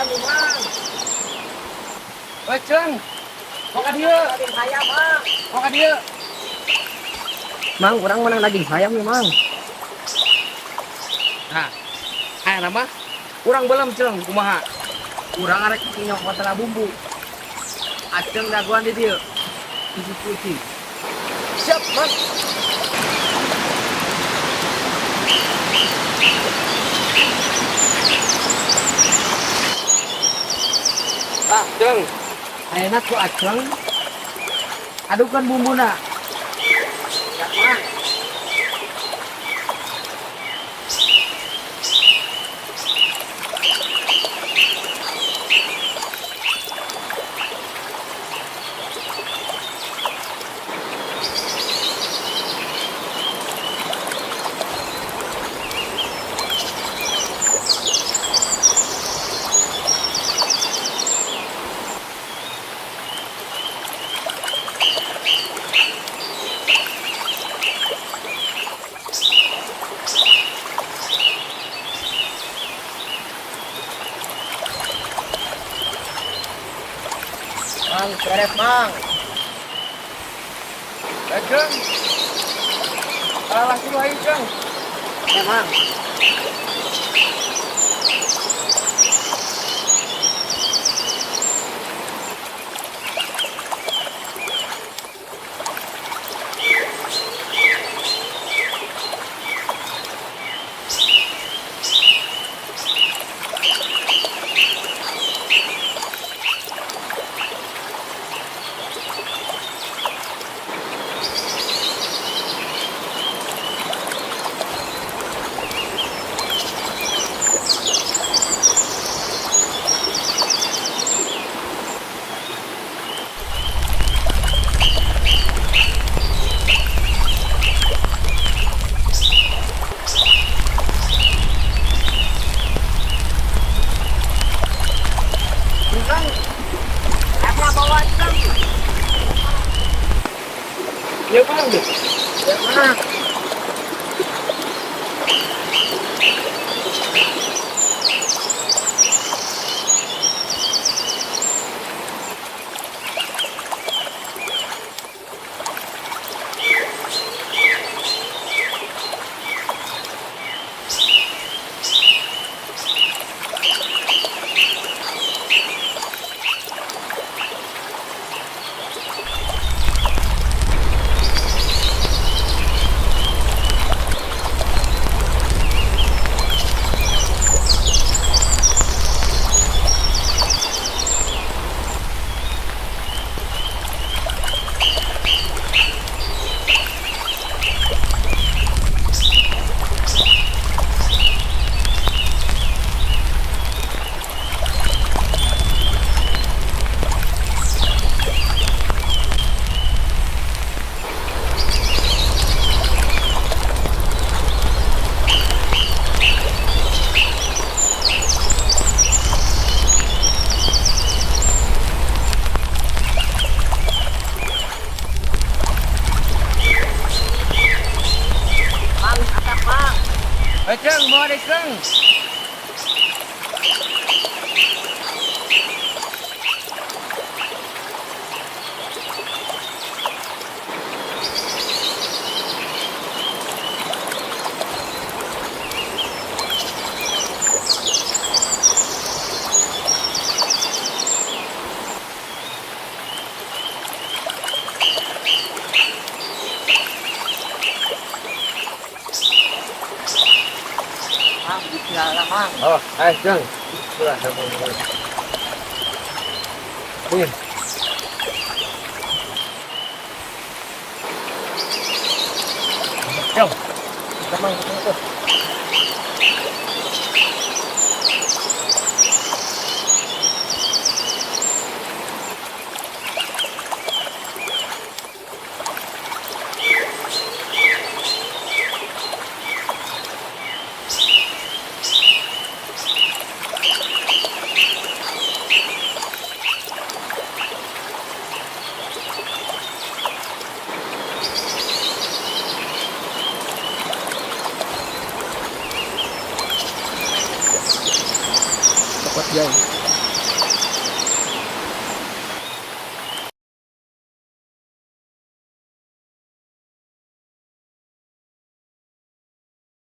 ayam mang. Ceng, makan dia. Daging ayam mang. Makan dia. Mang, kurang menang daging ayam nih mang. Nah, nama? Kurang belum ceng, kumaha. Kurang arek kinyok masalah bumbu. Aceng daguan di dia. Cuci. Siap, Mang. Ceng. Enak tuh aceng. Adukkan bumbu nak. Ya, mang. Mang, beres mang. Ceng. Langsung aja, Ceng. Ya mang. Ceng. Apa bawa Ceng? Ya, Mang. Ya mang. Mang, atap mang. Ceng, mau ada Ceng. Mang, bismillah mang. Oh, Ceng. Sudah, sudah. Ini. Ceng. Mang, tuh. Cepat, Jay.